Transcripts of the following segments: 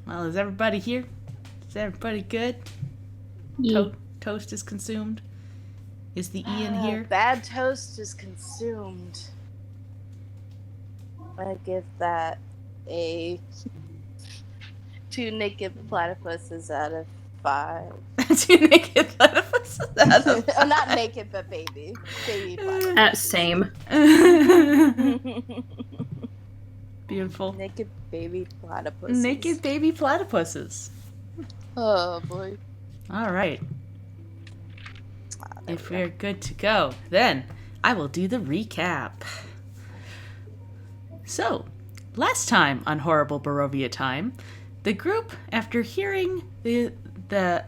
Well, is everybody here? Is everybody good? Yeah. Toast is consumed. Is the Ian here? Bad toast is consumed. I give that a 2 naked platypuses out of 5. 2 naked platypuses out of 5. Oh, not naked, but baby platypus. Same. Beautiful. Naked baby platypuses. Naked baby platypuses. Oh boy. All right. If we're good to go, then I will do the recap. So, last time on Horrible Barovia Time, the group, after hearing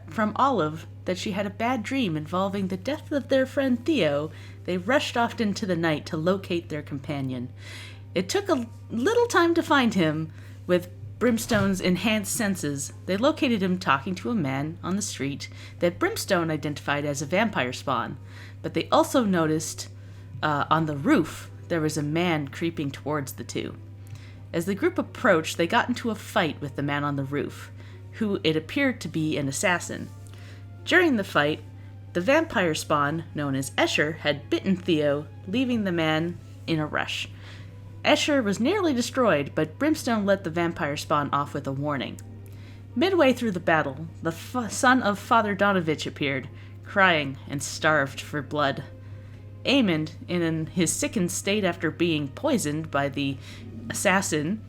from Olive that she had a bad dream involving the death of their friend Theo, they rushed off into the night to locate their companion. It took a little time to find him. With Brimstone's enhanced senses, they located him talking to a man on the street that Brimstone identified as a vampire spawn. But they also noticed on the roof there was a man creeping towards the two. As the group approached, they got into a fight with the man on the roof, who it appeared to be an assassin. During the fight, the vampire spawn, known as Escher, had bitten Theo, leaving the man in a rush. Escher was nearly destroyed, but Brimstone let the vampire spawn off with a warning. Midway through the battle, the son of Father Donovich appeared, crying and starved for blood. Aemond, in his sickened state after being poisoned by the assassin,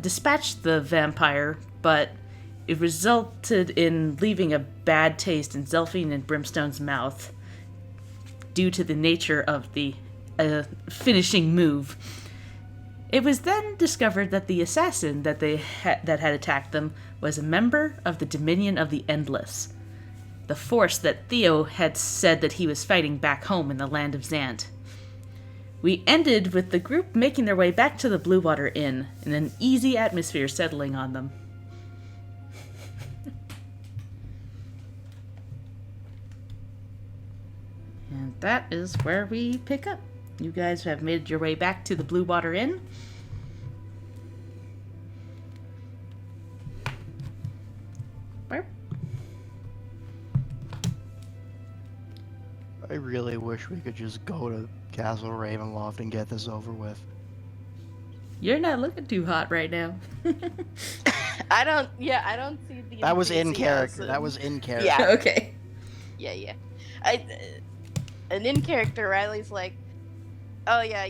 dispatched the vampire, but it resulted in leaving a bad taste in Zelphine and Brimstone's mouth due to the nature of the finishing move. It was then discovered that the assassin that had attacked them was a member of the Dominion of the Endless, the force that Theo had said that he was fighting back home in the land of Zant. We ended with the group making their way back to the Blue Water Inn, and an easy atmosphere settling on them. And that is where we pick up. You guys have made your way back to the Blue Water Inn. I really wish we could just go to Castle Ravenloft and get this over with. You're not looking too hot right now. I don't see the That was in enthusiasm. character. That was in character. Yeah. Okay. Yeah. And in character, Riley's like, oh yeah,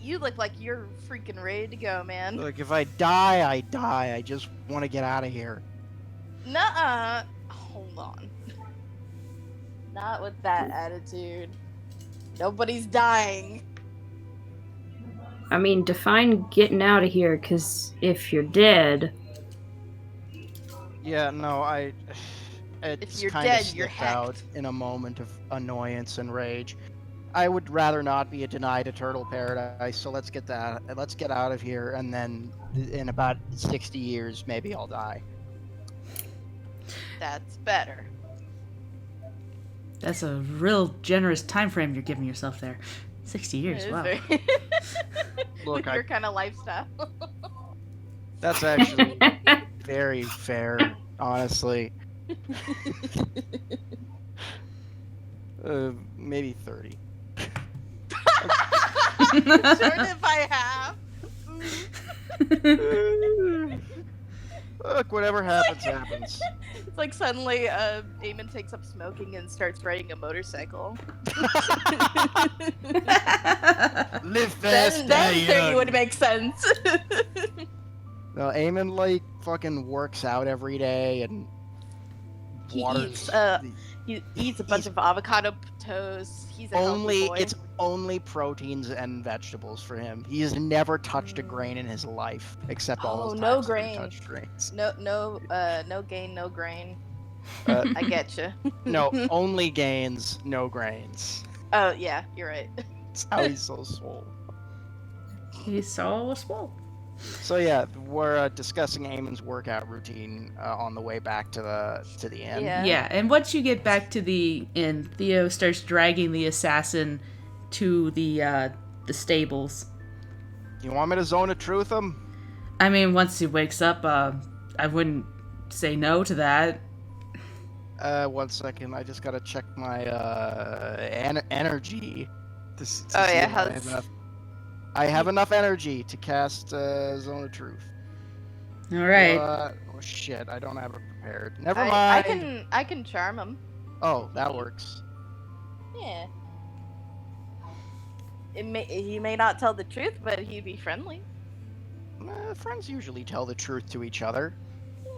you look like you're freaking ready to go, man. Look, if I die, I die. I just want to get out of here. Nuh-uh. Hold on. Not with that attitude. Nobody's dying. I mean, define getting out of here, because if you're dead... Yeah, no, it's If you're kind dead, of you're slipped out hacked. in a moment of annoyance and rage. I would rather not be denied a turtle paradise, so let's get out of here, and then in about 60 years, maybe I'll die. That's better. That's a real generous time frame you're giving yourself there. 60 years, It is wow. very- Look, With your kind of lifestyle. That's actually very fair, honestly. Maybe 30. Short if I have. Look, whatever happens, happens. It's like suddenly Damon takes up smoking and starts riding a motorcycle. Live fast, then die young. it would make sense. No, Eamon like fucking works out every day and He waters. eats, He eats a bunch of avocado toast. He's a only healthy boy. it's only proteins and vegetables for him. He has never touched a grain in his life, except all Oh, those no times that he grain. touched grains. no gain, no grain. Uh, I get you. no, only gains, no grains. Oh yeah, you're right. That's how he's so swole. He's so swole. So yeah, we're discussing Eamon's workout routine on the way back to the inn. Yeah. Yeah, and once you get back to the inn, Theo starts dragging the assassin to the stables. You want me to zone of truth him? I mean, once he wakes up, I wouldn't say no to that. 1 second. I just gotta check my energy to see Oh, yeah, if I have enough. I have enough energy to cast Zone of Truth. All right. Oh shit! I don't have it prepared. Never I mind. can charm him. Oh, that works. Yeah. He may not tell the truth, but he'd be friendly. Friends usually tell the truth to each other.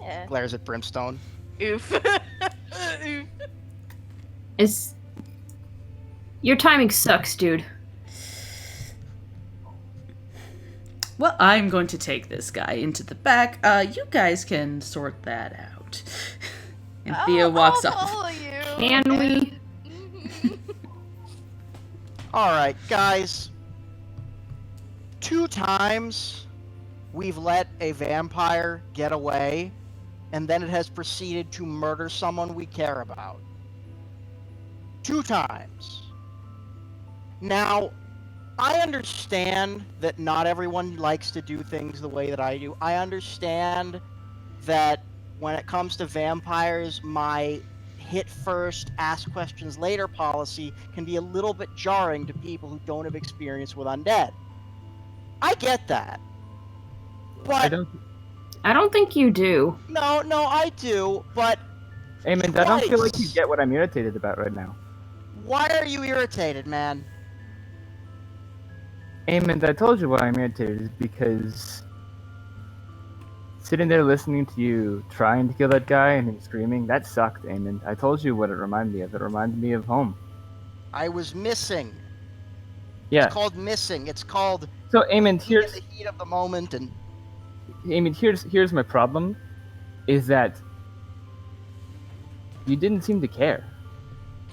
Yeah. Glares at Brimstone. Oof. Oof. Your timing sucks, dude. Well, I'm going to take this guy into the back. You guys can sort that out. And Theo walks I'll off. follow you. Can we? All right, guys. 2 times we've let a vampire get away, and then it has proceeded to murder someone we care about. 2 times. Now, I understand that not everyone likes to do things the way that I do. I understand that when it comes to vampires, my hit first, ask questions later policy can be a little bit jarring to people who don't have experience with undead. I get that. But I don't think you do. no, I do, but Eamon, I don't feel like you Twice. get what I'm irritated about right now. why are you irritated, man? Eamon, I told you why I'm irritated is because sitting there listening to you trying to kill that guy and him screaming, that sucked, Eamon. I told you what it reminded me of. It reminded me of home. I was missing. Yeah. It's called missing. It's called So Eamon, in here's the heat of the moment, and here's my problem, is that you didn't seem to care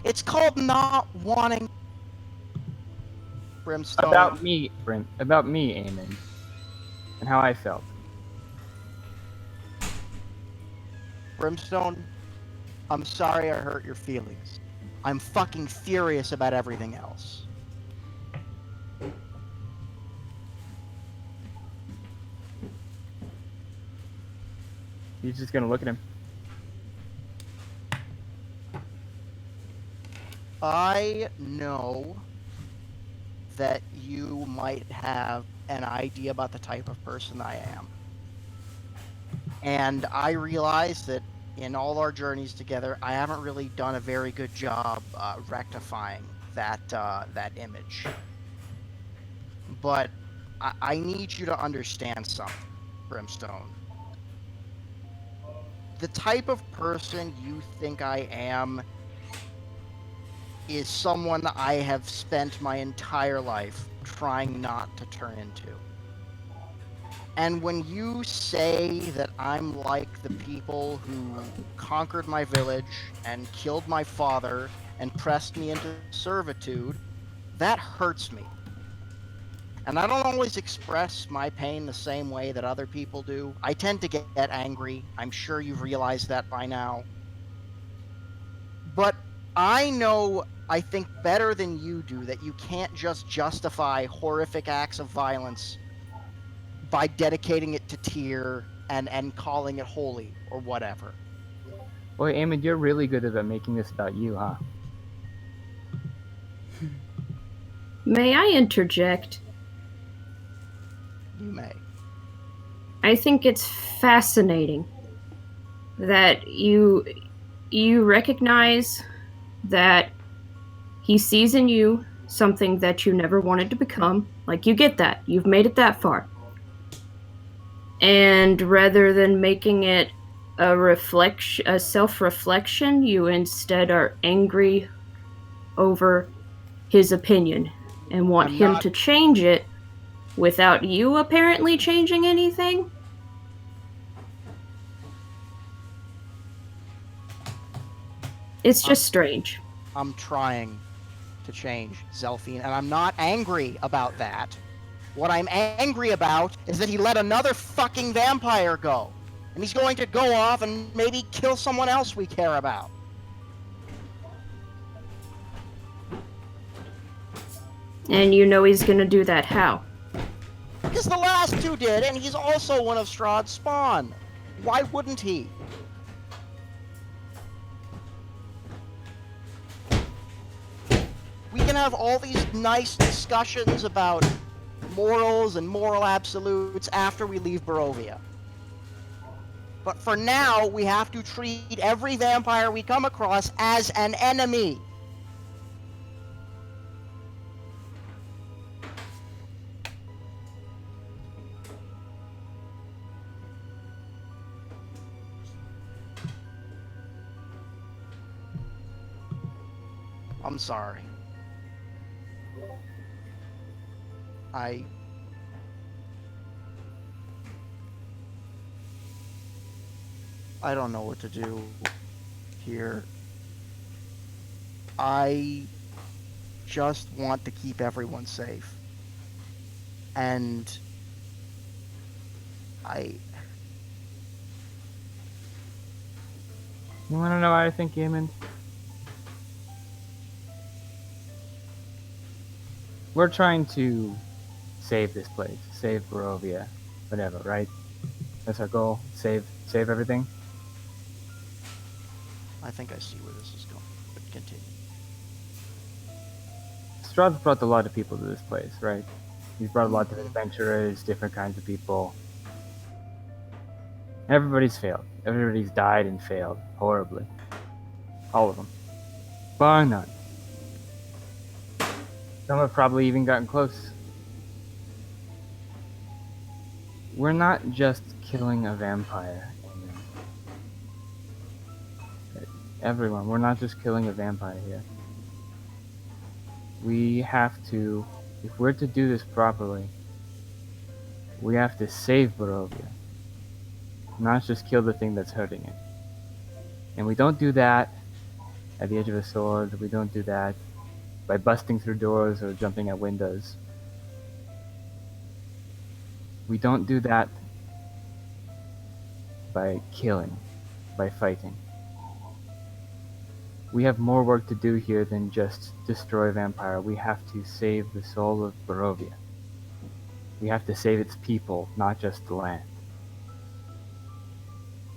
it's called not wanting. Brimstone. about me, Eamon, and how I felt. Brimstone, I'm sorry I hurt your feelings. I'm fucking furious about everything else. He's just gonna look at him. I know that you might have an idea about the type of person I am. And I realize that in all our journeys together, I haven't really done a very good job rectifying that image. But I need you to understand something, Brimstone. The type of person you think I am is someone I have spent my entire life trying not to turn into. And when you say that I'm like the people who conquered my village and killed my father and pressed me into servitude, that hurts me. And I don't always express my pain the same way that other people do. I tend to get angry. I'm sure you've realized that by now. But I know, I think better than you do, that you can't just justify horrific acts of violence by dedicating it to Tyr and calling it holy or whatever. Boy, Eamon, you're really good about making this about you, huh? May I interject? You may. I think it's fascinating that you recognize that he sees in you something that you never wanted to become. Like, you get that. You've made it that far. And rather than making it a self-reflection, you instead are angry over his opinion and want him to change it without you apparently changing anything? It's just strange. I'm trying to change Zelphine, and I'm not angry about that. What I'm angry about is that he let another fucking vampire go. And he's going to go off and maybe kill someone else we care about. And you know he's gonna do that how? Because the last 2 did, and he's also one of Strahd's spawn. Why wouldn't he? We can have all these nice discussions about morals and moral absolutes after we leave Barovia. But for now, we have to treat every vampire we come across as an enemy. I'm sorry. I don't know what to do here. I just want to keep everyone safe. And You want to know what I think, Eamon? We're trying to save this place, save Barovia, whatever, right? That's our goal. Save everything. I think I see where this is going. But continue. Strahd's brought a lot of people to this place, right? He's brought a lot of adventurers, different kinds of people. Everybody's failed. Everybody's died and failed horribly. All of them. Bar none. Some have probably even gotten close. We're not just killing a vampire. Everyone, we're not just killing a vampire here. We have to, if we're to do this properly, we have to save Barovia. Not just kill the thing that's hurting it. And we don't do that at the edge of a sword. We don't do that by busting through doors or jumping at windows. We don't do that by killing, by fighting. We have more work to do here than just destroy a vampire. We have to save the soul of Barovia. We have to save its people, not just the land.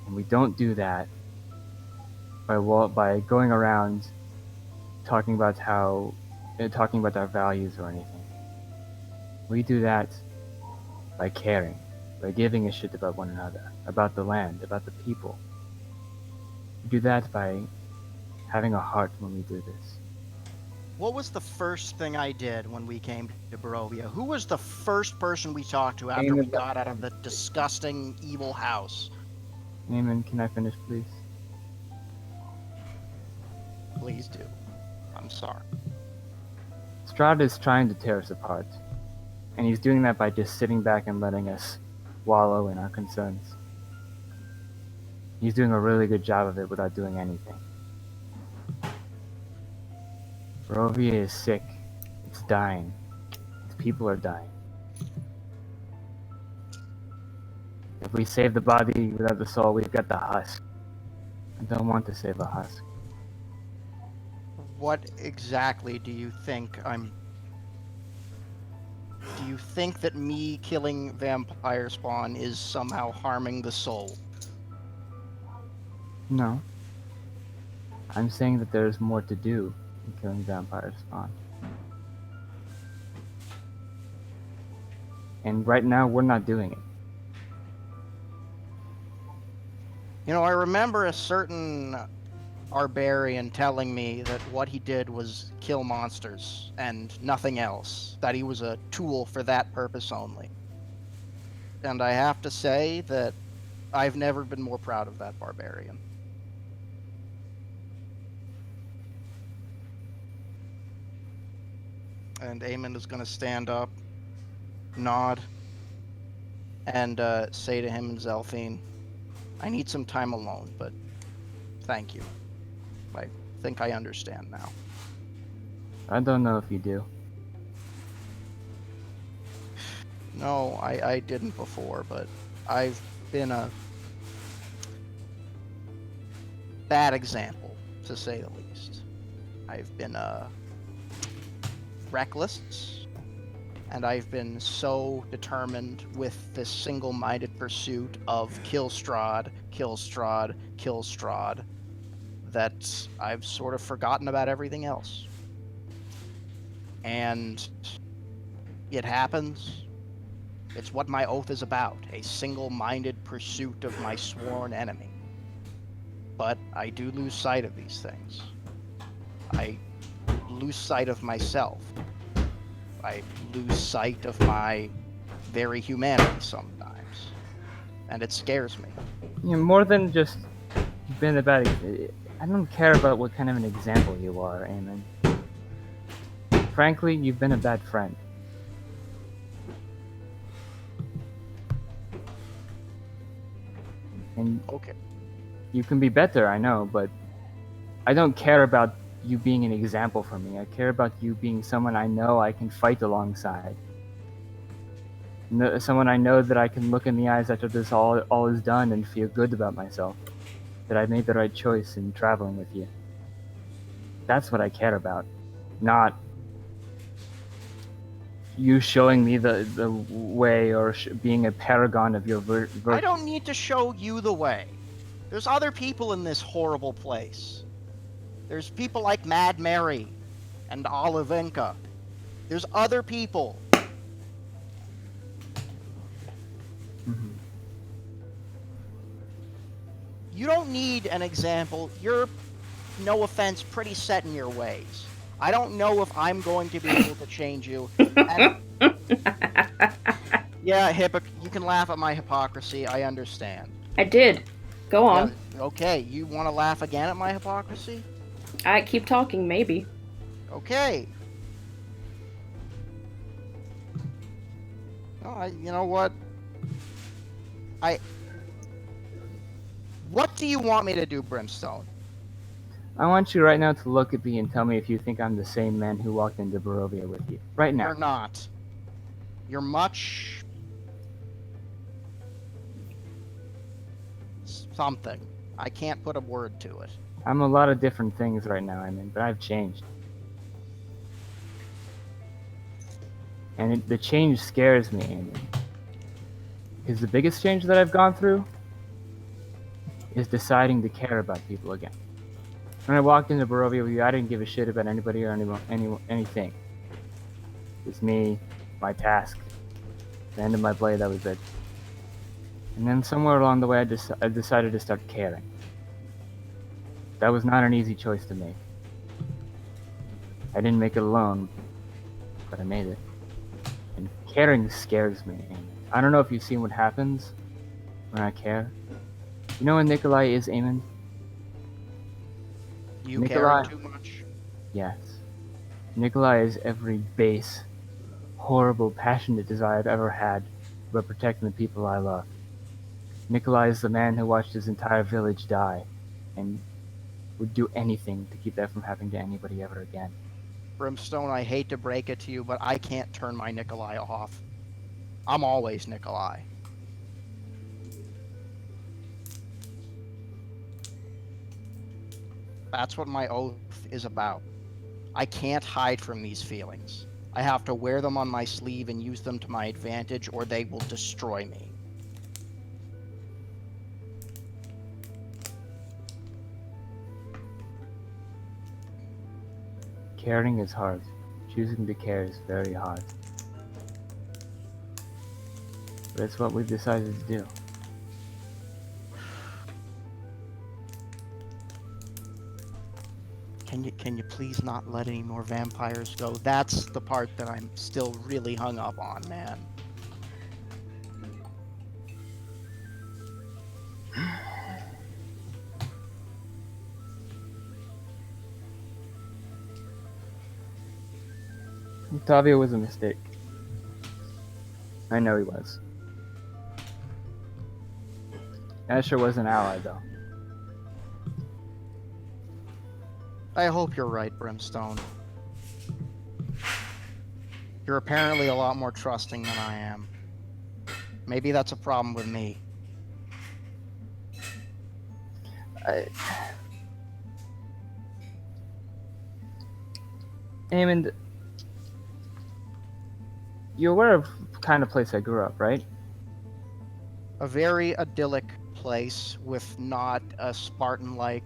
And we don't do that by going around talking about our values or anything. We do that by caring, by giving a shit about one another, about the land, about the people. We do that by having a heart when we do this. What was the first thing I did when we came to Barovia? Who was the first person we talked to after we got out of the disgusting, evil house? Eamon, can I finish, please? Please do. I'm sorry. Strahd is trying to tear us apart, and he's doing that by just sitting back and letting us wallow in our concerns. He's doing a really good job of it without doing anything. Barovia is sick. It's dying. Its people are dying. If we save the body without the soul, we've got the husk. I don't want to save a husk. What exactly do you think I'm... Do you think that me killing vampire spawn is somehow harming the soul? No. I'm saying that there's more to do than killing vampire spawn. And right now, we're not doing it. You know, I remember a certain barbarian telling me that what he did was kill monsters and nothing else, that he was a tool for that purpose only. And I have to say that I've never been more proud of that barbarian. And Eamon is going to stand up, nod, and say to him in Zelfine, I need some time alone, but thank you. I think I understand now. I don't know if you do. No, I didn't before, but I've been a bad example, to say the least. I've been reckless, and I've been so determined with this single-minded pursuit of kill Strahd, kill Strahd, kill Strahd, that I've sort of forgotten about everything else. And it happens. It's what my oath is about, a single-minded pursuit of my sworn enemy. But I do lose sight of these things. I lose sight of myself. I lose sight of my very humanity sometimes. And it scares me. More than just being a bad. I don't care about what kind of an example you are, Eamon. Frankly, you've been a bad friend. And Okay. you can be better, I know, but I don't care about you being an example for me. I care about you being someone I know I can fight alongside. Someone I know that I can look in the eyes after this all is done and feel good about myself. That I made the right choice in traveling with you. That's what I care about. Not you showing me the way or being a paragon of your virtue. I don't need to show you the way. There's other people in this horrible place. There's people like Mad Mary and Olivenka. There's other people. Mhm. You don't need an example. You're, no offense, pretty set in your ways. I don't know if I'm going to be able to change you. And yeah, you can laugh at my hypocrisy. I understand. I did. Go on. Yeah, okay, you want to laugh again at my hypocrisy? I keep talking, maybe. Okay. Oh, you know what? What do you want me to do, Brimstone? I want you right now to look at me and tell me if you think I'm the same man who walked into Barovia with you. Right now. You're not. You're much... something. I can't put a word to it. I'm a lot of different things right now, but I've changed. And the change scares me, Eamon. Because the biggest change that I've gone through is deciding to care about people again. When I walked into Barovia with you, I didn't give a shit about anybody or anything. It's me, my task, the end of my blade, that was it. And then somewhere along the way, I decided to start caring. That was not an easy choice to make. I didn't make it alone, but I made it. And caring scares me. And I don't know if you've seen what happens when I care. You know what Nikolai is, Eamon? You Nikolai. care too much? Yes. Nikolai is every base, horrible, passionate desire I've ever had about protecting the people I love. Nikolai is the man who watched his entire village die and would do anything to keep that from happening to anybody ever again. Brimstone, I hate to break it to you, but I can't turn my Nikolai off. I'm always Nikolai. That's what my oath is about. I can't hide from these feelings. I have to wear them on my sleeve and use them to my advantage, or they will destroy me. Caring is hard. Choosing to care is very hard. But it's what we've decided to do. Can you please not let any more vampires go? That's the part that I'm still really hung up on, man. Octavio was a mistake. I know he was. Asher was an ally, though. I hope you're right, Brimstone. You're apparently a lot more trusting than I am. Maybe that's a problem with me. Eamon, You're aware of the kind of place I grew up, right? A very idyllic place with not a Spartan-like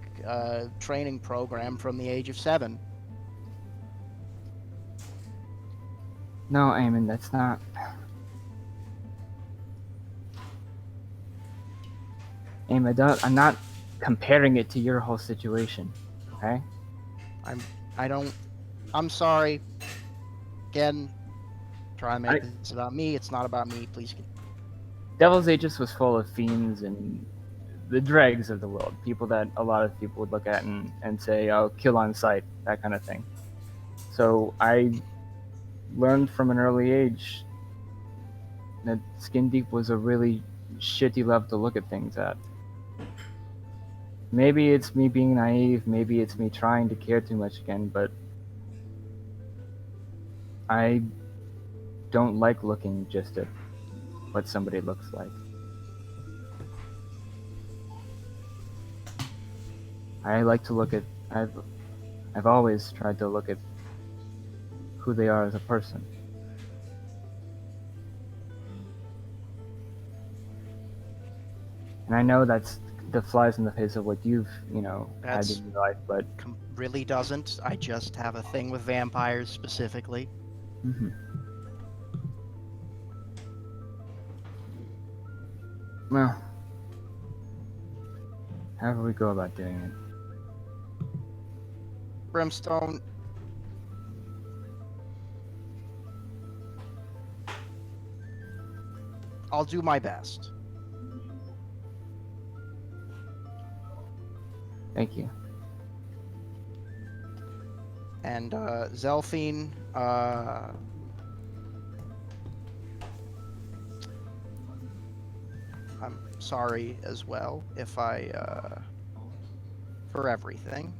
training program from the age of 7. No, Eamon, that's not. Eamon, I'm not comparing it to your whole situation, okay? I'm sorry. Again, try and make this about me. It's not about me. Please. Devil's Aegis was full of fiends and the dregs of the world. People that a lot of people would look at and say, oh, kill on sight, that kind of thing. So I learned from an early age that Skin Deep was a really shitty level to look at things at. Maybe it's me being naive, maybe it's me trying to care too much again, but I don't like looking just at what somebody looks like. I like to look at, I've always tried to look at who they are as a person. And I know that flies in the face of what you've, had in your life, but Really doesn't. I just have a thing with vampires specifically. mm-hmm. Well, however we go about doing it. Brimstone. I'll do my best. Thank you. And Zelphine, I'm sorry as well if for everything.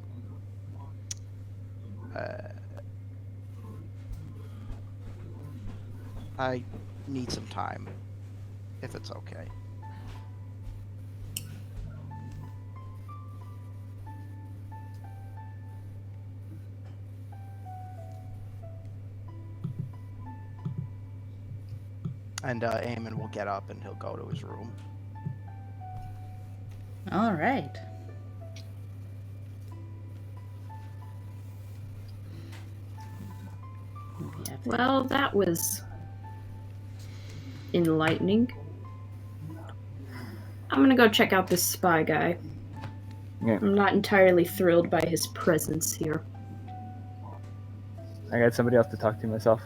I need some time, if it's okay. And Eamon will get up and he'll go to his room. All right. Well, that was enlightening. I'm gonna go check out this spy guy. Okay. I'm not entirely thrilled by his presence here. I got somebody else to talk to myself.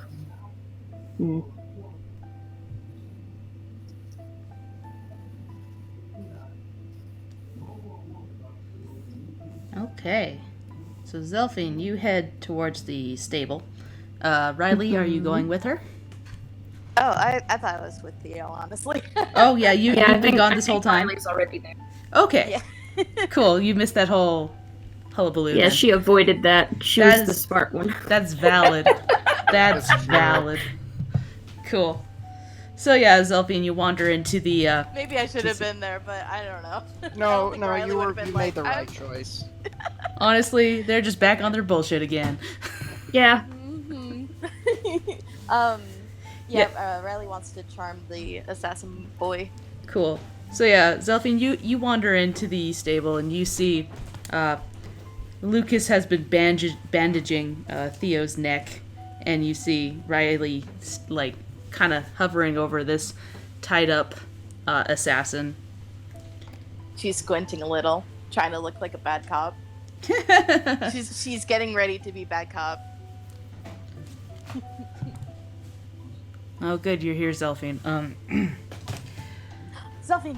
Hmm. Okay. So Zelphine, you head towards the stable. Riley, are you going with her? Oh, I thought I was with Theo, honestly. Oh yeah, you've been gone this whole time. Riley's already there. Okay. Yeah. Cool. You missed that whole hullabaloo. Yeah, then. she avoided that. She That was the is- smart one. That's valid. That's That's true. valid. Cool. So yeah, Zelphine, you wander into the. Maybe I should have been there, but I don't know. I No, don't think no, Riley you would've been made like, the right I'm- choice. Honestly, they're just back on their bullshit again. Yeah. Riley wants to charm the assassin boy. Cool. So yeah, Zelphine, you wander into the stable and you see Lucas has been bandaging Theo's neck, and you see Riley like kind of hovering over this tied up assassin. She's squinting a little, trying to look like a bad cop. She's getting ready to be bad cop. Oh, good, you're here, Zelphine. Zelphine,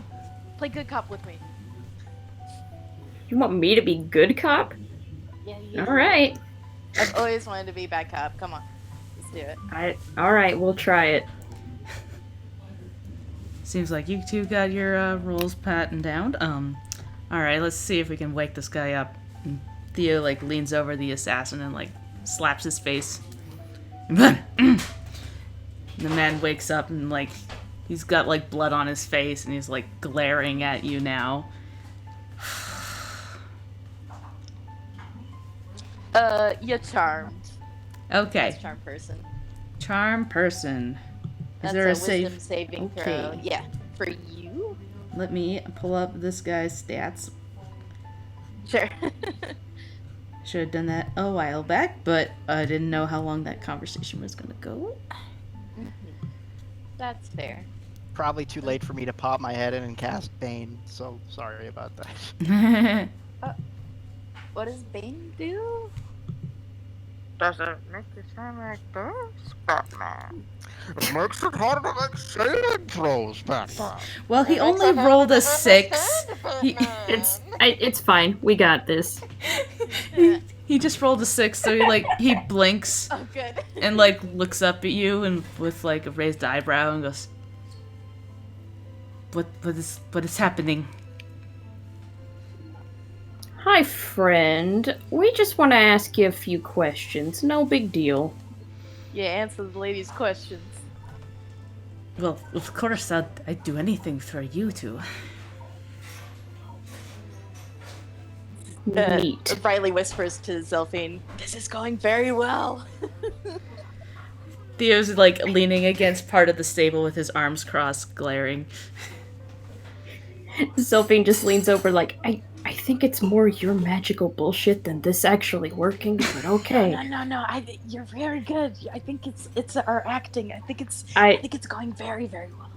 play good cop with me. You want me to be good cop? Yeah. All right. I've always wanted to be bad cop. Come on, let's do it. All right, we'll try it. Seems like you two got your rules patterned down. All right, let's see if we can wake this guy up. And Theo like leans over the assassin and like slaps his face. The man wakes up and like he's got like blood on his face and he's like glaring at you now. You're charmed. Okay, Charm person. charm person. That's there a a wisdom save? saving throw. Okay. Yeah, for you. Let me pull up this guy's stats. Sure. Should have done that a while back, but I didn't know how long that conversation was going to go. That's fair. Probably too late for me to pop my head in and cast Bane, so sorry about that. What does Bane do? Does it make you sound like this, Batman? It makes it harder to make saving throws, Batman. Well, he only rolled a 6. It's fine. We got this. He just rolled a 6, so he blinks Oh, good. and looks up at you and with a raised eyebrow and goes, what is happening? Hi, friend. We just want to ask you a few questions. No big deal. Yeah, answer the lady's questions. Well, of course I'd do anything for you two. Neat. Riley whispers to Zelphine, "This is going very well." Theo's leaning against part of the stable with his arms crossed, glaring. Zelphine just leans over I think it's more your magical bullshit than this actually working, but okay. No. You're very good. I think it's our acting. I think it's going very, very well.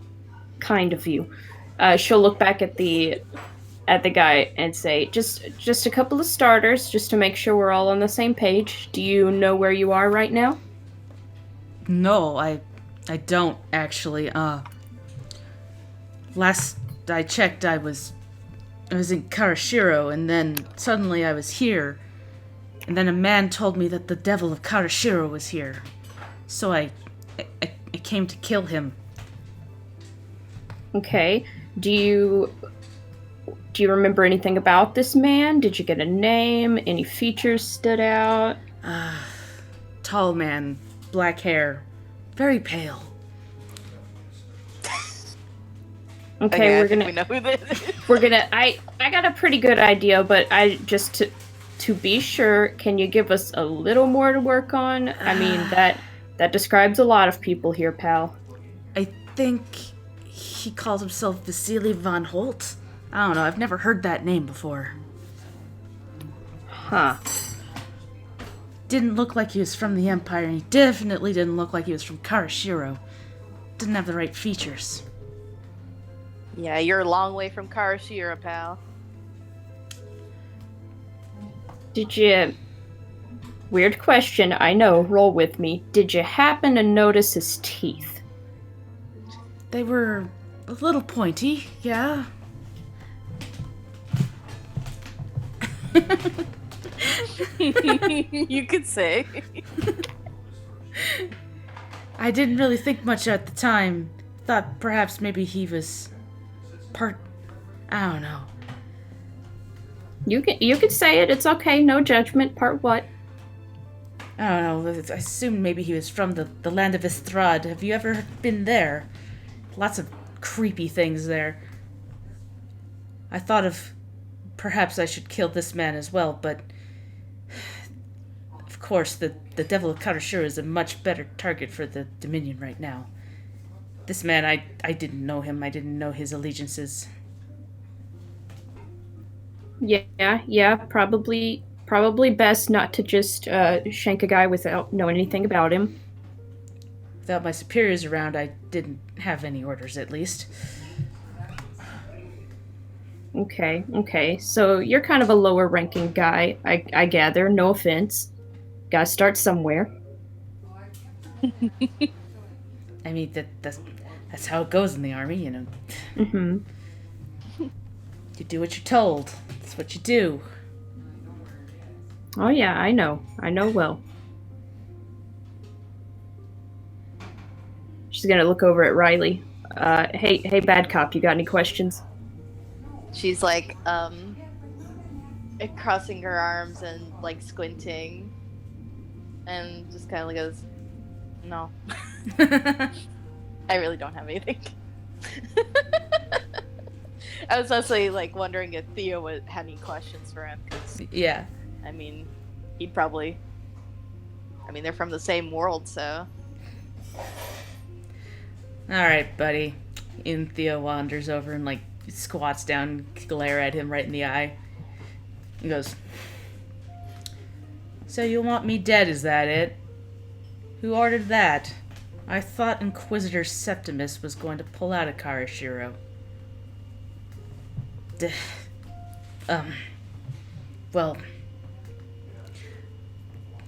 Kind of you. She'll look back at the guy and say, just a couple of starters, just to make sure we're all on the same page. Do you know where you are right now? No, I don't actually. Last I checked, I was in Karashiro, and then suddenly I was here, and then a man told me that the devil of Karashiro was here, so I came to kill him. Okay. Do you remember anything about this man? Did you get a name? Any features stood out? Tall man, black hair, very pale. Okay, I think we know who this is. I got a pretty good idea, but I just to be sure, can you give us a little more to work on? I mean, that describes a lot of people here, pal. I think he calls himself Vasily von Holt. I don't know, I've never heard that name before. Huh. Didn't look like he was from the Empire, and he definitely didn't look like he was from Karashiro. Didn't have the right features. Yeah, you're a long way from Karashiro, pal. Did you... Weird question, I know, roll with me. Did you happen to notice his teeth? They were a little pointy, yeah. You could say. I didn't really think much at the time. Thought perhaps maybe he was part... I don't know. You can say it, it's okay, no judgment. Part what? I don't know, I assumed maybe he was from the land of Istrad. Have you ever been there? Lots of creepy things there. I thought of perhaps I should kill this man as well, but of course the Devil of Karashiro is a much better target for the Dominion right now. This man, I didn't know him. I didn't know his allegiances. Yeah, probably best not to just shank a guy without knowing anything about him. Without my superiors around, I didn't have any orders, at least. Okay. So you're kind of a lower ranking guy, I gather. No offense. Gotta start somewhere. I mean, that's how it goes in the army, you know. Mm-hmm. You do what you're told. That's what you do. Oh yeah, I know well. She's gonna look over at Riley. Hey, bad cop, you got any questions? She's crossing her arms and squinting, and just kind of goes, "No, I really don't have anything." I was mostly wondering if Theo had any questions for him, because Yeah. I mean, he'd probably. I mean, they're from the same world, so. Alright, buddy. And Theo wanders over and, squats down and glare at him right in the eye. He goes, "So you want me dead, is that it? Who ordered that? I thought Inquisitor Septimus was going to pull out of Karashiro." Well,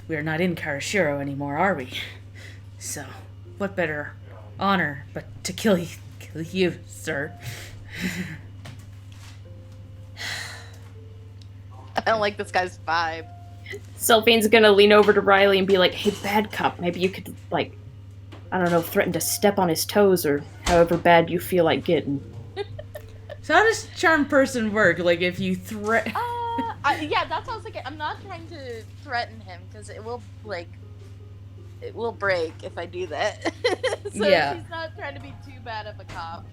we're not in Karashiro anymore, are we? So, what better honor but to kill you, sir? I don't like this guy's vibe. Sylvain's gonna lean over to Riley and be like, "Hey, bad cop, maybe you could, I don't know, threaten to step on his toes or however bad you feel like getting." So how does charm person work? If you Yeah, that's what I was thinking. I'm not trying to threaten him because it will break if I do that. So Yeah. she's not trying to be too bad of a cop.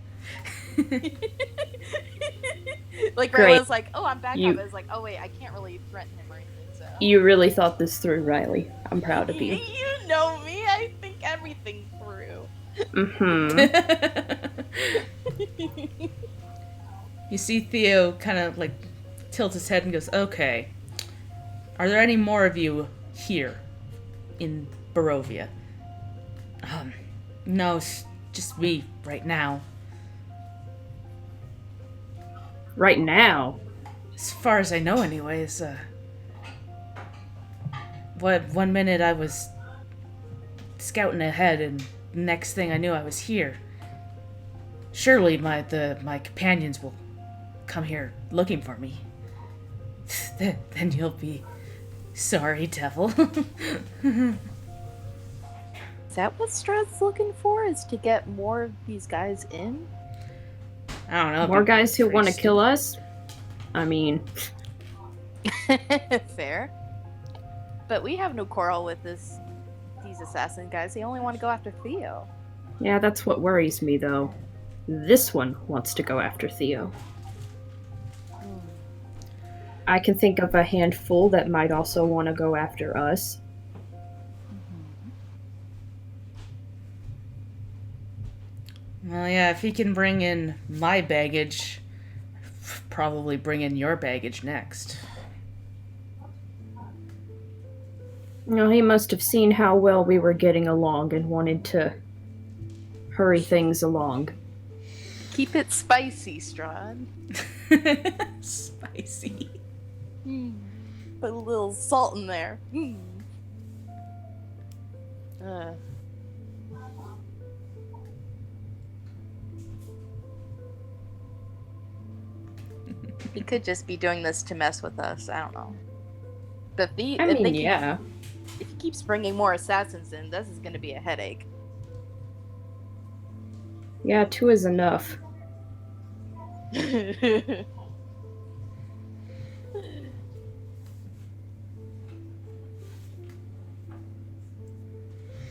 Ray Great. was like, "Oh, I'm bad cop." I was like, "Oh wait, I can't really threaten him or anything." So You really thought this through, Riley. I'm proud of you. You know me. I think everything through. Mm-hmm. You see Theo kind of tilt his head and goes, "Okay. Are there any more of you here in Barovia?" No, it's just me right now. Right now? As far as I know, anyways. One minute I was scouting ahead, and next thing I knew, I was here. Surely my companions will come here looking for me. Then you'll be sorry, devil. Is that what Strahd's looking for? Is to get more of these guys in? I don't know. More guys who pretty want to stupid. kill us? I mean, Fair. But we have no quarrel with these assassin guys. They only want to go after Theo. yeah, that's what worries me, though. This one wants to go after Theo. I can think of a handful that might also want to go after us. Well, yeah, if he can bring in my baggage, probably bring in your baggage next. He must have seen how well we were getting along and wanted to hurry things along. Keep it spicy, Strahd. Spicy. Put a little salt in there. He could just be doing this to mess with us. I don't know. But yeah. If he keeps bringing more assassins in, this is going to be a headache. Yeah, 2 is enough. And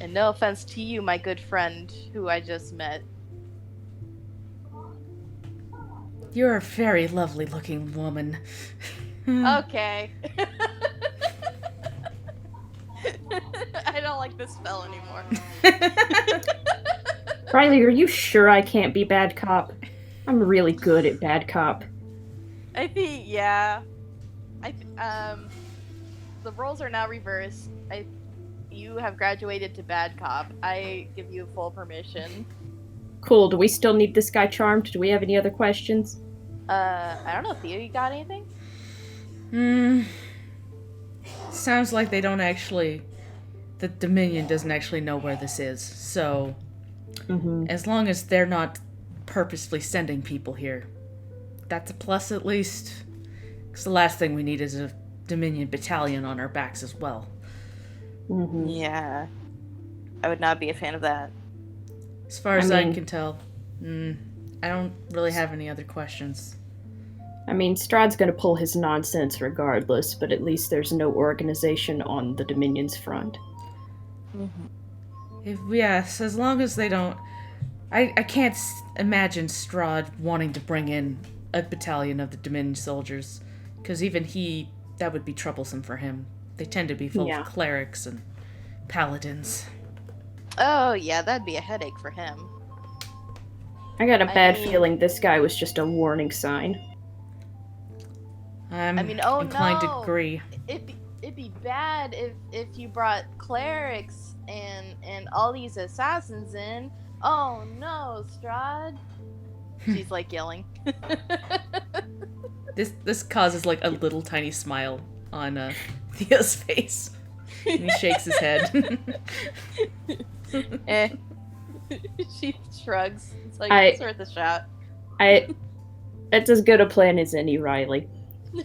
no offense to you, my good friend, who I just met. You're a very lovely looking woman. Okay. I don't like this spell anymore. Riley, are you sure I can't be bad cop? I'm really good at bad cop. I think, yeah. The roles are now reversed. You have graduated to bad cop. I give you full permission. Cool, do we still need this guy charmed? Do we have any other questions? I don't know, Theo, you got anything? Sounds like they don't actually... The Dominion doesn't actually know where this is, so... As long as they're not purposefully sending people here, that's a plus at least. Because the last thing we need is a Dominion battalion on our backs as well. Yeah. I would not be a fan of that. As far as I can tell, I don't really have any other questions. I mean, Strahd's gonna pull his nonsense regardless, but at least there's no organization on the Dominion's front. Yes, as long as they don't... I can't imagine Strahd wanting to bring in a battalion of the Dominion soldiers, because even that would be troublesome for him. They tend to be full of clerics and paladins. Oh, yeah, that'd be a headache for him. I got a I bad mean- feeling this guy was just a warning sign. I'm oh inclined to no. agree. It'd be bad if you brought clerics and all these assassins in. Oh no, Strahd. She's like yelling. This causes like a little tiny smile on Theo's face. And he shakes his head. Eh. She shrugs. It's like I- it's worth a shot. That's as good a plan as any, Riley. All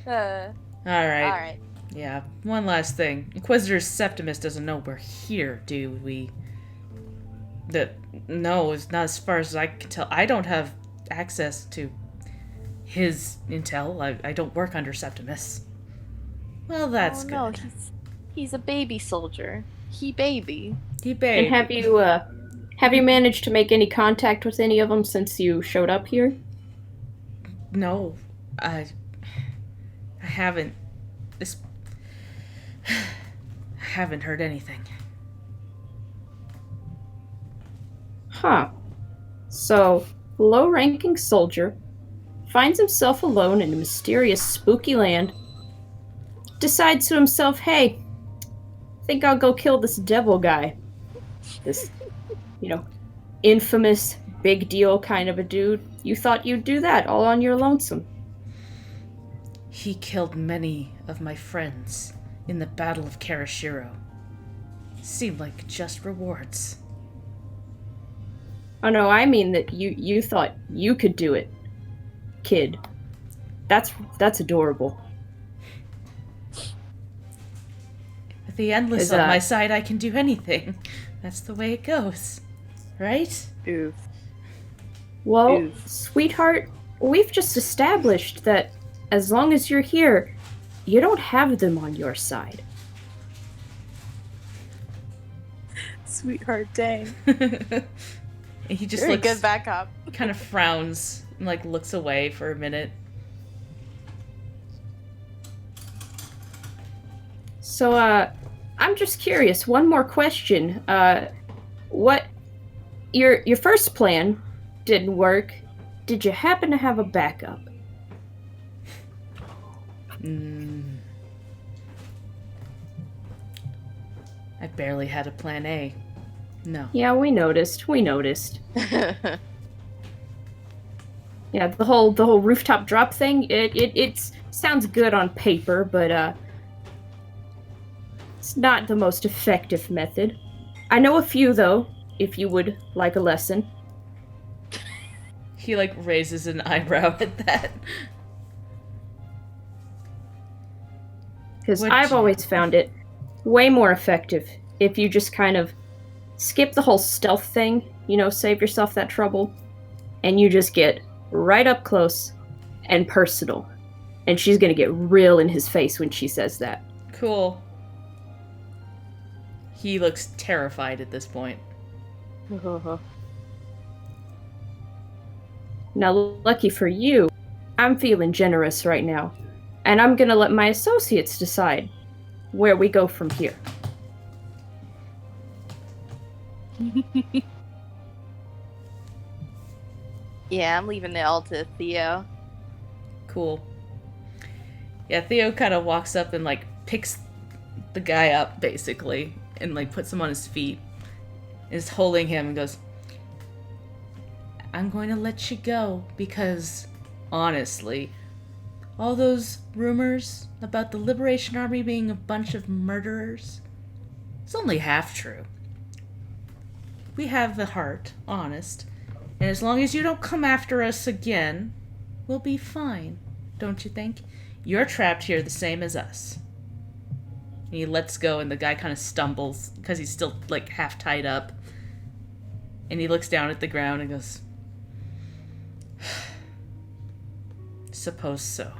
All right. right. Yeah. One last thing. Inquisitor Septimus doesn't know we're here, do we? No, it's not as far as I can tell. I don't have access to his intel. I don't work under Septimus. Well, that's Oh good. no, he's a baby soldier. He baby. He babe. And have you managed to make any contact with any of them since you showed up here? No, I haven't. I haven't heard anything. Huh. So, low-ranking soldier finds himself alone in a mysterious, spooky land, decides to himself, hey, I think I'll go kill this devil guy. This, infamous, big deal kind of a dude. You thought you'd do that all on your lonesome. He killed many of my friends in the Battle of Karashiro. Seemed like just rewards. Oh no, I mean that you thought you could do it, kid. That's adorable. With the Endless Is on that- my side, I can do anything. That's the way it goes. Right? Oof. Well, Oof. sweetheart, we've just established that as long as you're here, you don't have them on your side. Sweetheart, dang. He just Very looks, good backup. kind of frowns and like looks away for a minute. So, I'm just curious. One more question. What your first plan didn't work. Did you happen to have a backup? I barely had a plan A. No. Yeah, we noticed. Yeah, the whole rooftop drop thing, it sounds good on paper, but it's not the most effective method. I know a few though, if you would like a lesson. He like raises an eyebrow at that. Because Would I've you? always found it way more effective if you just kind of skip the whole stealth thing, save yourself that trouble, and you just get right up close and personal. And she's gonna get real in his face when she says that. Cool. He looks terrified at this point. Now, lucky for you, I'm feeling generous right now, and I'm gonna let my associates decide where we go from here. Yeah, I'm leaving it all to Theo. Cool. Yeah, Theo kind of walks up and like picks the guy up basically and like puts him on his feet. Is holding him and goes, I'm going to let you go because honestly, all those rumors about the Liberation Army being a bunch of murderers, it's only half true. We have the heart, honest, and as long as you don't come after us again, we'll be fine, don't you think? You're trapped here the same as us. And he lets go and the guy kind of stumbles because he's still like half tied up. And he looks down at the ground and goes, suppose so.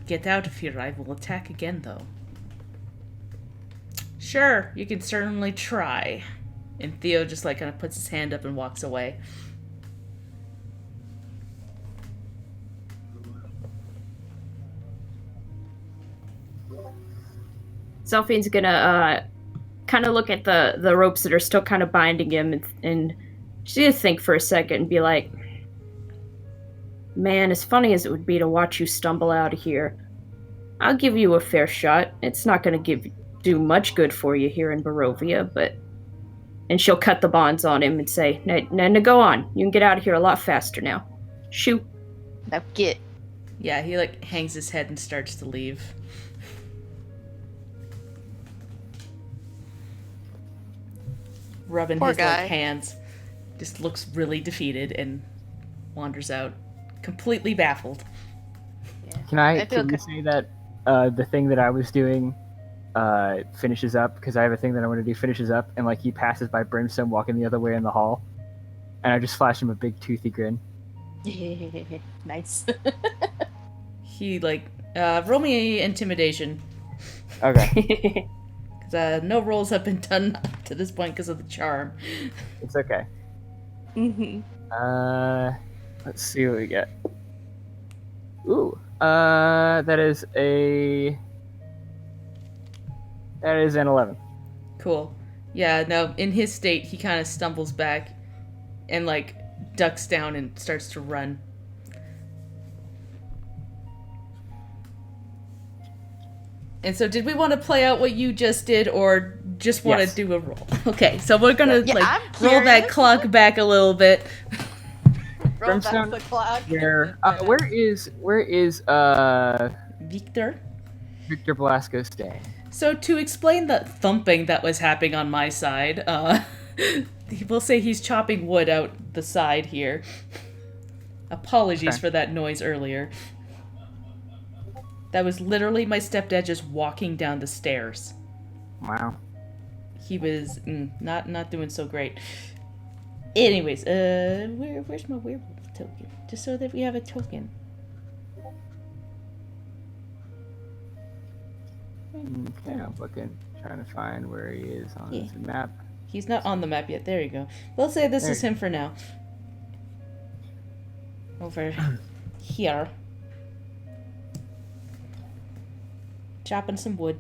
Get out of here, I will attack again though. Sure, you can certainly try. And Theo just like kind of puts his hand up and walks away. Zelfine's gonna kind of look at the ropes that are still kind of binding him, and she's gonna think for a second and be like, man, as funny as it would be to watch you stumble out of here, I'll give you a fair shot. It's not gonna do much good for you here in Barovia, but... And she'll cut the bonds on him and say, now go on. You can get out of here a lot faster now. Shoo. Now get. Yeah, he like hangs his head and starts to leave. Rubbing Poor his guy. like hands. Just looks really defeated and wanders out, completely baffled. Can I I feel can you say that the thing that I was doing finishes up, because I have a thing that I want to do finishes up, and like he passes by Brimstone walking the other way in the hall, and I just flash him a big toothy grin. Nice. He like roll me intimidation. Okay, Because no rolls have been done up to this point because of the charm. it's okay. Let's see what we get. Ooh, that is an 11. Cool. Yeah, no, in his state, he kind of stumbles back and, like, ducks down and starts to run. And so, did we want to play out what you just did, or just want Yes. to do a roll? Okay, so we're gonna, Yeah, like, I'm roll that curious. clock back a little bit. Roll back Brimstone, the clock. where is Victor? Victor Blasco staying? So to explain the thumping that was happening on my side, we'll say he's chopping wood out the side here. Apologies Okay. for that noise earlier. That was literally my stepdad just walking down the stairs. Wow. He was not doing so great. Anyways, where's my werewolf token? Just so that we have a token. Okay, I'm looking, trying to find where he is on Yeah. this map. He's not on the map yet. There you go. We'll say this There is you him for now. Over here. Chopping some wood.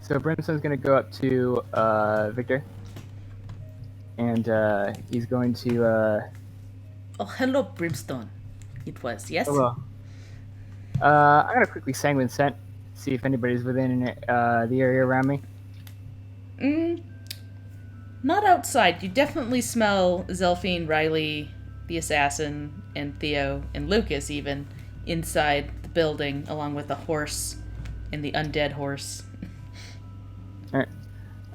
So Brimstone's gonna go up to Victor, and he's going to Oh, hello, Brimstone. It was, yes? hello. I'm gonna quickly sanguine scent, see if anybody's within the area around me. Not outside. You definitely smell Zelphine, Riley, the assassin, and Theo, and Lucas even, inside the building, along with the horse and the undead horse. Alright,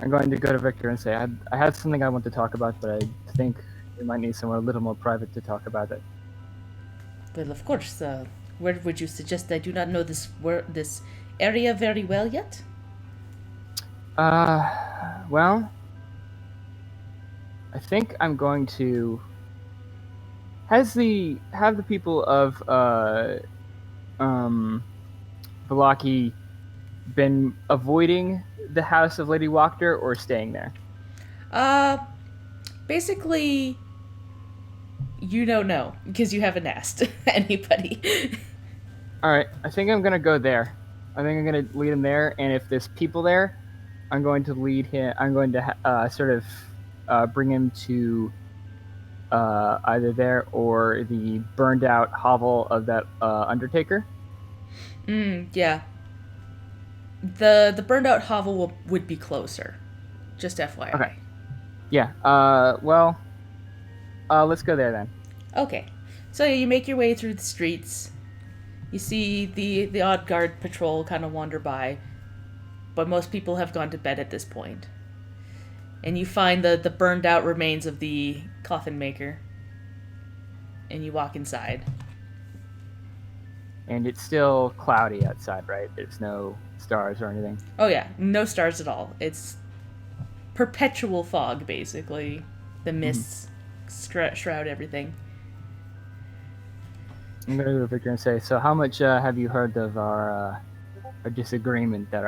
I'm going to go to Victor and say, I have something I want to talk about, but I think we might need somewhere a little more private to talk about it. Well, of course. Where would you suggest? I do not know this area very well yet. Well, I think I'm going to have the people of Velaki been avoiding the house of Lady Wachter or staying there? Basically, you don't know because you haven't asked anybody. All right, I think I'm gonna go there. I think I'm gonna lead him there, and if there's people there, I'm going to lead him. I'm going to sort of bring him to either there or the burned out hovel of that Undertaker. Yeah. The burned out hovel would be closer. Just FYI. Okay. Yeah. Well. Let's go there then. Okay. So you make your way through the streets. You see the odd guard patrol kind of wander by, but most people have gone to bed at this point. And you find the burned out remains of the coffin maker. And you walk inside. And it's still cloudy outside, right? There's no stars or anything. Oh yeah, no stars at all. It's perpetual fog, basically. The mists shroud everything. I'm gonna go to Victor and say, so how much have you heard of our disagreement that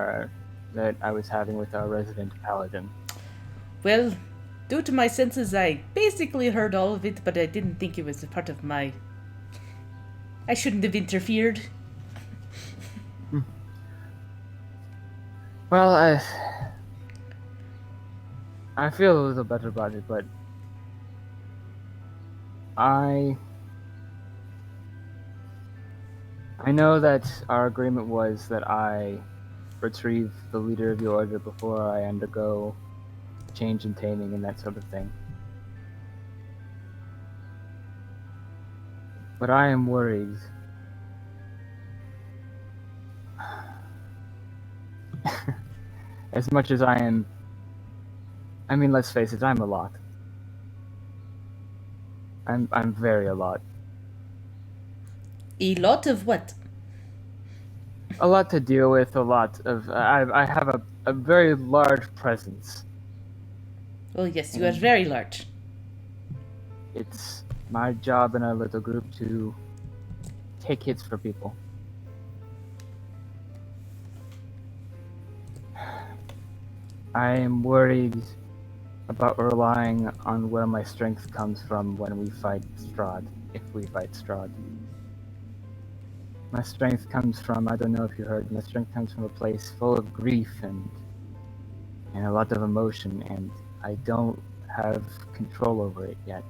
I was having with our resident paladin? Well, due to my senses, I basically heard all of it, but I didn't think it was a part of my... I shouldn't have interfered. Well, I feel a little better about it, but I know that our agreement was that I retrieve the leader of your order before I undergo change and taming and that sort of thing. But I am worried. As much as I am, I mean, let's face it, I'm a lot. I'm very a lot. A lot of what? A lot to deal with, a lot of, I have a very large presence. Well, yes, you are And very large. it's my job in our little group to take hits for people. I am worried about relying on where my strength comes from when we fight Strahd, if we fight Strahd. My strength comes from, I don't know if you heard, my strength comes from a place full of grief and a lot of emotion, and I don't have control over it yet.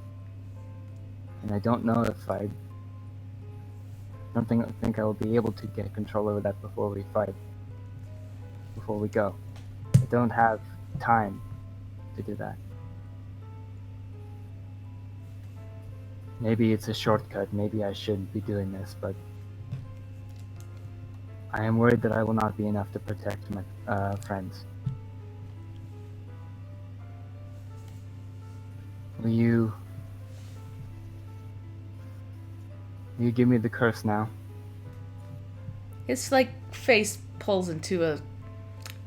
And I don't know if I don't think I will be able to get control over that before we fight, before we go. I don't have time to do that. Maybe it's a shortcut, maybe I shouldn't be doing this, but I am worried that I will not be enough to protect my friends. Will you give me the curse now? His face pulls into a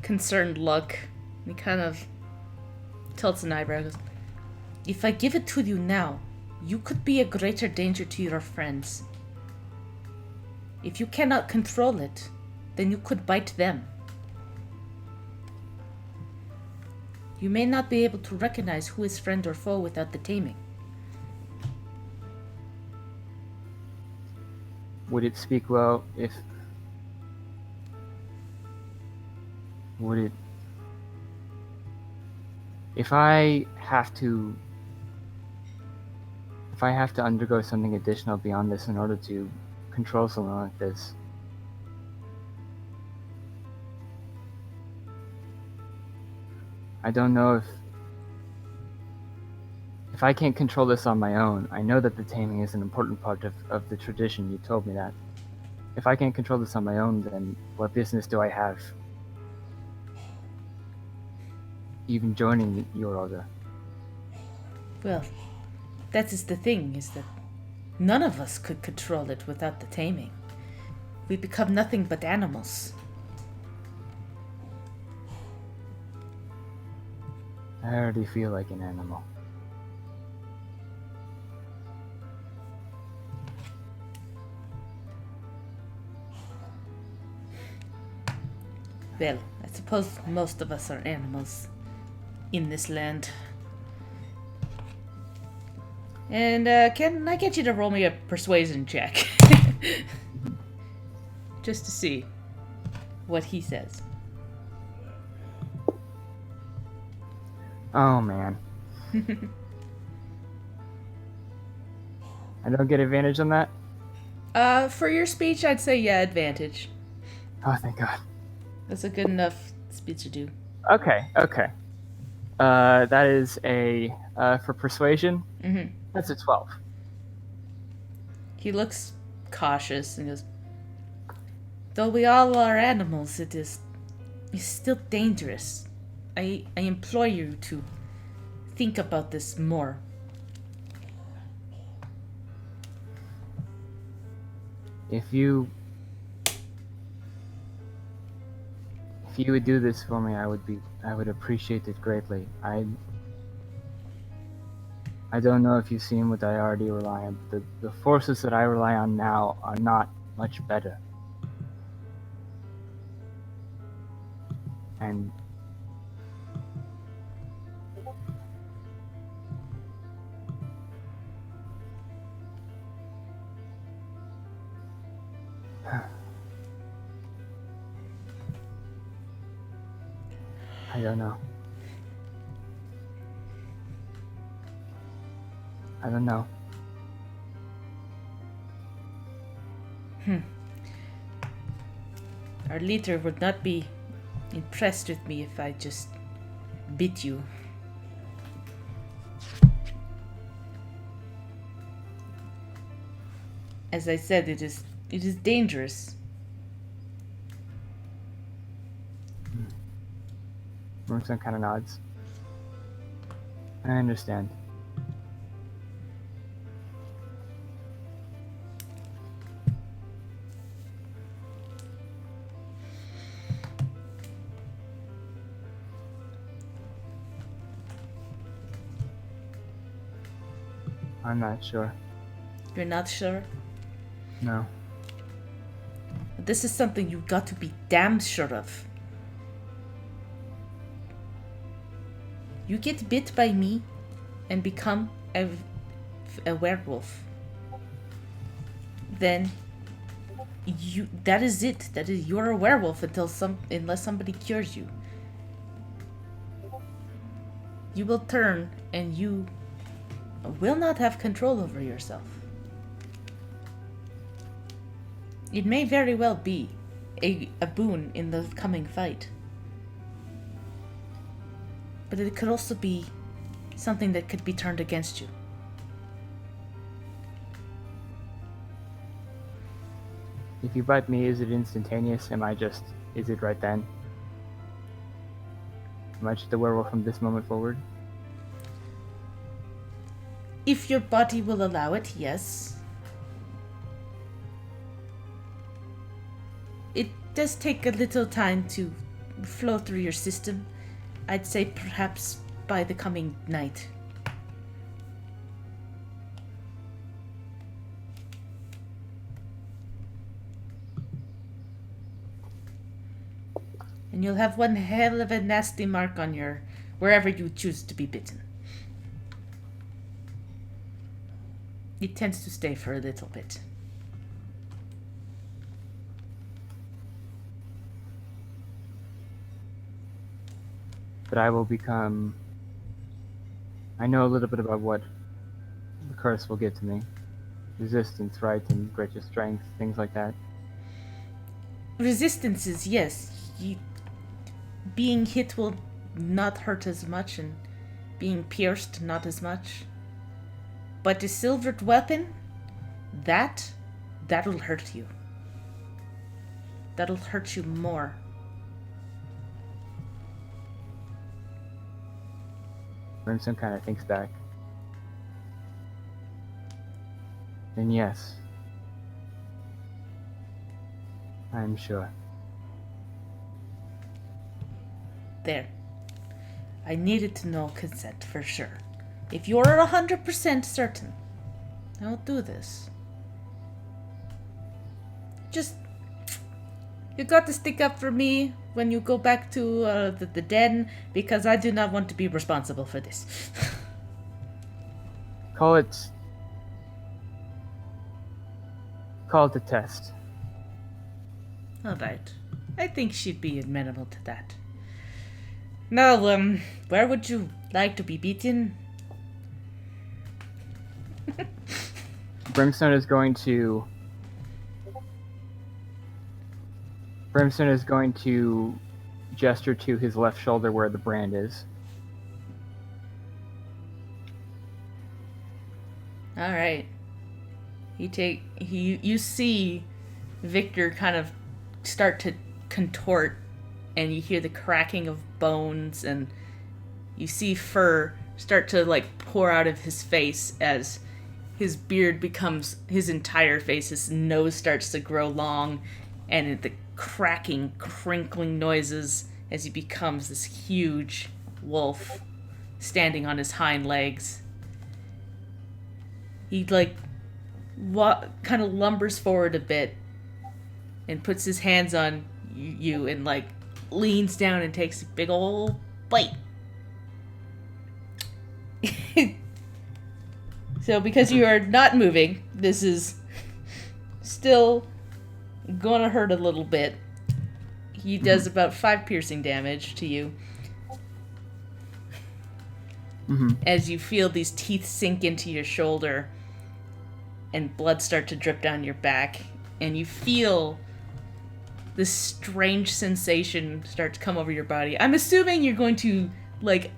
concerned look. He kind of tilts an eyebrow and goes, if I give it to you now, you could be a greater danger to your friends. If you cannot control it, then you could bite them. You may not be able to recognize who is friend or foe without the taming. Would it speak well if... Would it... If I have to undergo something additional beyond this in order to control someone like this, I don't know if I can't control this on my own. I know that the taming is an important part of the tradition, you told me that. If I can't control this on my own, then what business do I have even joining your order? Well, that is the thing, is that none of us could control it without the taming. We become nothing but animals. I already feel like an animal. Well, I suppose most of us are animals in this land. And can I get you to roll me a persuasion check? Just to see what he says. Oh, man. I don't get advantage on that? For your speech, I'd say yeah, advantage. Oh, thank God. That's a good enough speech to do. Okay. That is a, for persuasion, that's a 12. He looks cautious and goes, though we all are animals, it's still dangerous. I implore you to think about this more. If you would do this for me, I would appreciate it greatly. I don't know if you've seen what I already rely on, but the forces that I rely on now are not much better. And I don't know. I don't know. Our leader would not be impressed with me if I just bit you. As I said, it is dangerous. Brimstone kind of nods. I understand. I'm not sure. You're not sure? No. This is something you've got to be damn sure of. You get bit by me and become a werewolf. Then that is it. You're a werewolf unless somebody cures you. You will turn and you will not have control over yourself. It may very well be a boon in the coming fight. But it could also be something that could be turned against you. If you bite me, is it instantaneous? Is it right then? Am I just a werewolf from this moment forward? If your body will allow it, yes. It does take a little time to flow through your system. I'd say perhaps by the coming night. And you'll have one hell of a nasty mark on your wherever you choose to be bitten. It tends to stay for a little bit. But I will become... I know a little bit about what the curse will give to me. Resistance, right, and greater strength, things like that. Resistances, yes. Being hit will not hurt as much, and being pierced not as much. But the silvered weapon, that'll hurt you. That'll hurt you more. Brimstone kind of thinks back. Then yes. I'm sure. There. I needed to know consent for sure. If you're 100% certain, I'll do this. Just, you got to stick up for me when you go back to the den, because I do not want to be responsible for this. Call it a test. Alright. I think she'd be amenable to that. Now, where would you like to be beaten? Brimstone is going to gesture to his left shoulder where the brand is. Alright. You see Victor kind of start to contort, and you hear the cracking of bones, and you see fur start to like pour out of his face as his beard becomes his entire face. His nose starts to grow long, and the cracking, crinkling noises as he becomes this huge wolf standing on his hind legs. He kind of lumbers forward a bit and puts his hands on you and like leans down and takes a big old bite. So because you are not moving, this is still gonna hurt a little bit. He does about 5 piercing damage to you. as you feel these teeth sink into your shoulder and blood start to drip down your back, and you feel this strange sensation start to come over your body. I'm assuming you're going to, like,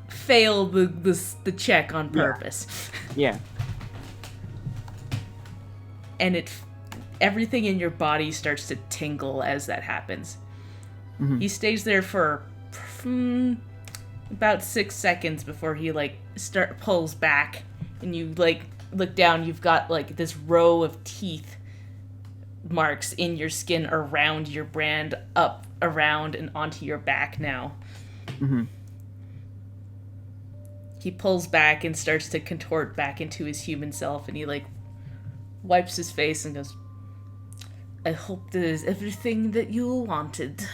fail the check on purpose. Yeah. And everything in your body starts to tingle as that happens. He stays there for about 6 seconds before he, like, pulls back, and you, like, look down. You've got, like, this row of teeth marks in your skin around your brand, up, around, and onto your back now. He pulls back and starts to contort back into his human self, and he, like, wipes his face and goes, I hope that is everything that you wanted.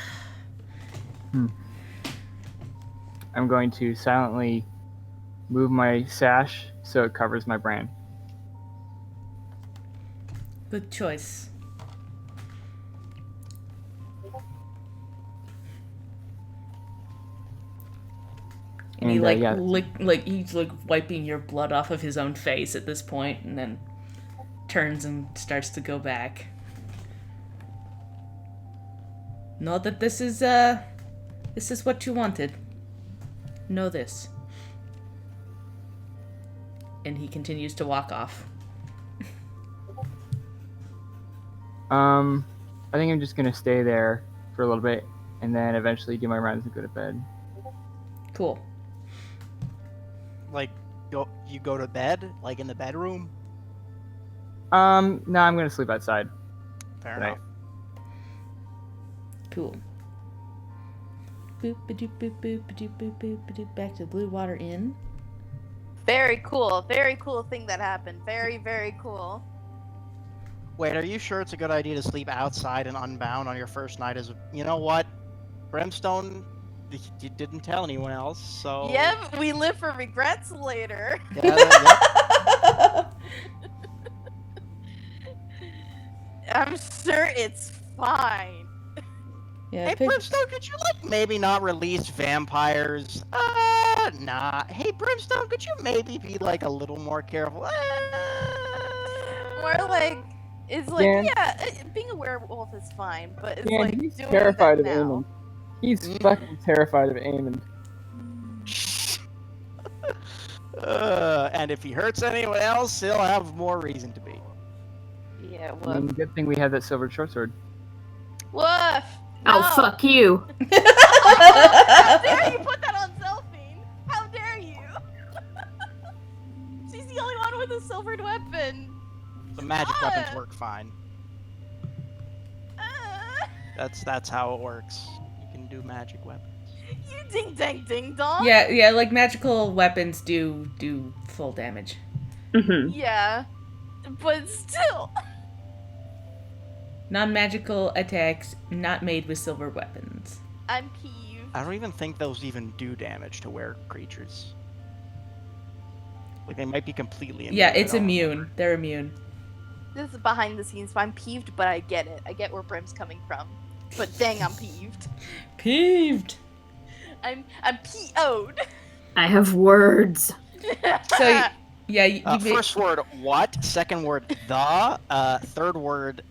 I'm going to silently move my sash so it covers my brand. Good choice. And he, like, he's, like, wiping your blood off of his own face at this point, and then turns and starts to go back. Know that this is what you wanted. Know this. And he continues to walk off. I think I'm just gonna stay there for a little bit, and then eventually do my rounds and go to bed. Cool. Like, you go to bed, like in the bedroom? No, I'm gonna sleep outside. Fair Right. enough. Cool. Boop ba-doop boop boop ba-doop boop boop ba-doop. Back to the Blue Water Inn. Very cool. Very cool thing that happened. Very, very cool. Wait, are you sure it's a good idea to sleep outside and unbound on your first night? You know what? Brimstone, you didn't tell anyone else, so... Yep, we live for regrets later. Yeah, I'm sure it's fine. Yeah, Hey, Brimstone, could you, like, maybe not release vampires? Nah. Hey, Brimstone, could you maybe be, like, a little more careful? More like, it's like, Dan. being a werewolf is fine, but it's Dan, like he's doing terrified that of now. Eamon. He's fucking terrified of Eamon. And if he hurts anyone else, he'll have more reason to be. Yeah, I mean, woof. good thing we had that silver short sword. Woof! Oh, No. fuck you. How dare you put that on Zelphine? How dare you? She's the only one with a silvered weapon. The magic weapons work fine. Uh, That's how it works. You can do magic weapons. you ding dang ding dong. yeah, like, magical weapons do full damage. Yeah, but still. Non-magical attacks not made with silver weapons. I'm peeved. I don't even think those even do damage to were creatures. Like, they might be completely immune. Yeah, I it's don't immune. remember. They're immune. This is behind the scenes, but I'm peeved, but I get it. I get where Brim's coming from. But dang, I'm peeved. Peeved! I'm PO'd. I have words. So, yeah, you made... First word, what? Second word, the. Third word,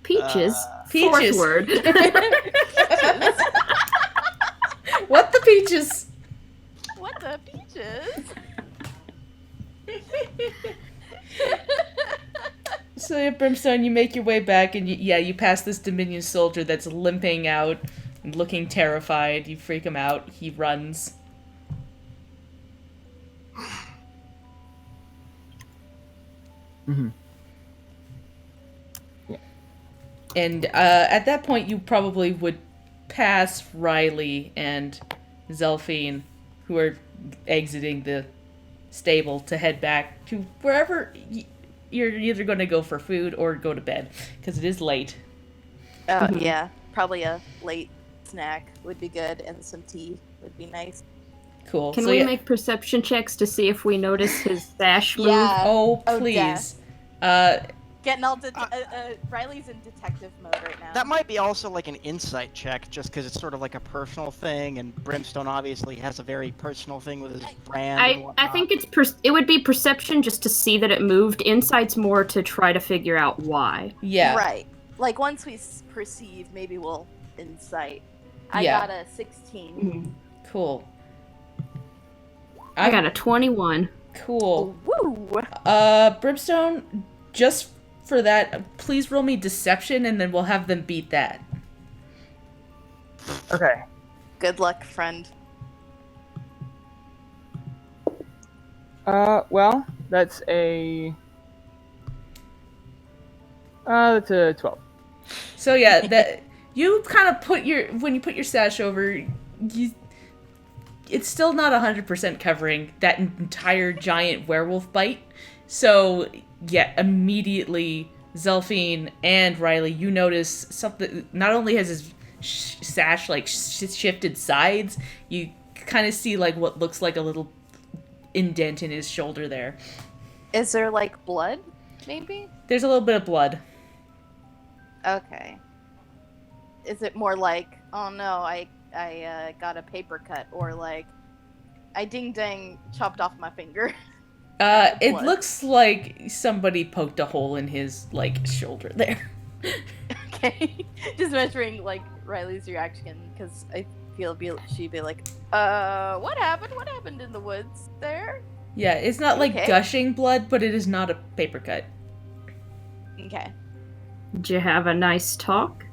Peaches. Peaches. Fourth word. What the peaches? What the peaches? So, yeah, Brimstone, you make your way back, and you pass this Dominion soldier that's limping out and looking terrified. You freak him out. He runs. Yeah. And at that point, you probably would pass Riley and Zelphine, who are exiting the stable to head back to wherever you're either going to go for food or go to bed, because it is late. Yeah, probably a late snack would be good, and some tea would be nice. Cool. Can So, we yeah. make perception checks to see if we notice his sash move? Yeah. Oh, Oh, please. Get getting all Riley's in detective mode right now. That might be also like an insight check, just because it's sort of like a personal thing, and Brimstone obviously has a very personal thing with his brand. and I whatnot. think it would be perception just to see that it moved. Insight's more to try to figure out why. Yeah. Right. Like once we perceive, maybe we'll insight. I Yeah. got a 16. Cool. I got a 21. Cool. Woo! Brimstone, just for that, please roll me deception, and then we'll have them beat that. Okay. Good luck, friend. Well, that's a 12. So yeah, that you kind of when you put your sash over, it's still not 100% covering that entire giant werewolf bite. So yeah, immediately Zelphine and Riley, you notice something. Not only has his sash like shifted sides, you kind of see like what looks like a little indent in his shoulder there. Is there like blood? Maybe. There's a little bit of blood. Okay. Is it more like, oh no, I got a paper cut, or like, I ding dang chopped off my finger? It blood. looks like somebody poked a hole in his like shoulder there. Okay. Just measuring like Riley's reaction, because I feel she'd be like, what happened? What happened in the woods there? Yeah, it's not like Okay. gushing blood, but it is not a paper cut. Okay. Did you have a nice talk?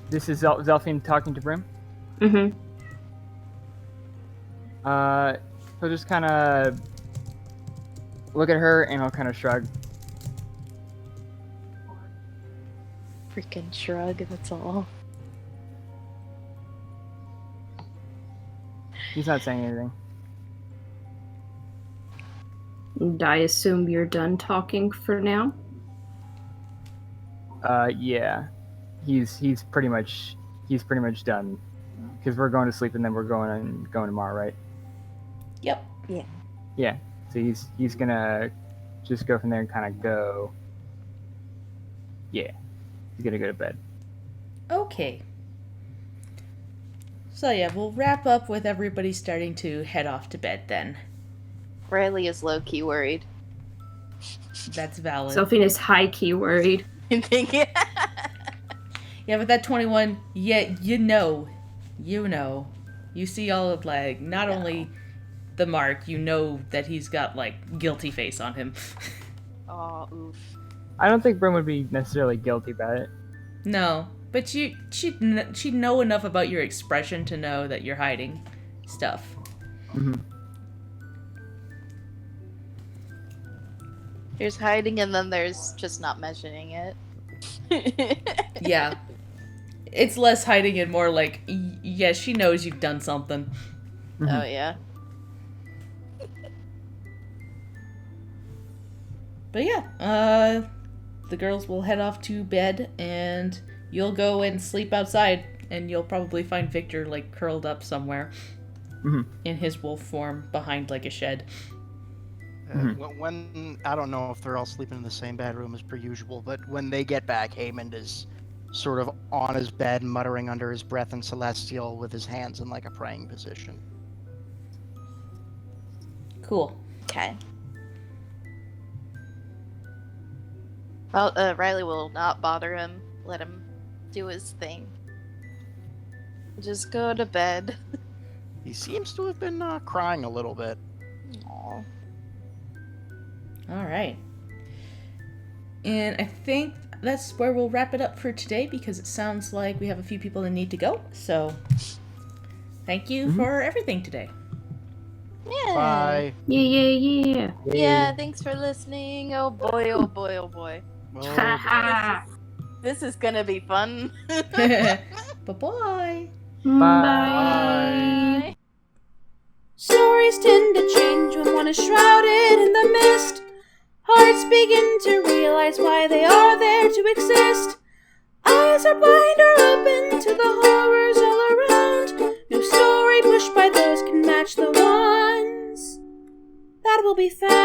This is Zelphine talking to Brim. Mm-hmm. He'll just kind of look at her and he'll kind of shrug. Freaking shrug, that's all. He's not saying anything. And I assume you're done talking for now? Yeah. He's pretty much done. Because we're going to sleep and then we're going tomorrow, right? Yep. Yeah. So he's gonna just go from there and kind of go. Yeah. He's gonna go to bed. Okay. So yeah, we'll wrap up with everybody starting to head off to bed then. Riley is low-key worried. That's valid. Sophie is high-key worried. Yeah, with that 21, yeah, you know. You see all of, like, not only the mark, you know that he's got, like, guilty face on him. Oh, oof. I don't think Brim would be necessarily guilty about it. No, but she'd know enough about your expression to know that you're hiding stuff. Mm-hmm. There's hiding, and then there's just not mentioning it. Yeah. It's less hiding and more like, yeah, she knows you've done something. Mm-hmm. Oh, yeah. But yeah, the girls will head off to bed, and you'll go and sleep outside, and you'll probably find Victor, like, curled up somewhere in his wolf form behind, like, a shed. When I don't know if they're all sleeping in the same bedroom as per usual, but when they get back, Haymond is sort of on his bed, muttering under his breath in Celestial with his hands in like a praying position. Cool. Okay. Well, Riley will not bother him. Let him do his thing. Just go to bed. He seems to have been crying a little bit. Aww. All right. And I think that's where we'll wrap it up for today, because it sounds like we have a few people that need to go. So thank you for everything today. Yeah. Bye. Yeah. Yeah, thanks for listening. Oh boy, oh boy, oh boy. Oh, This is gonna be fun. Bye-bye. Bye. Stories tend to change when one is shrouded in the mist. Hearts begin to realize why they are there to exist. Eyes are blind or open to the horrors all around. No story pushed by those can match the be found.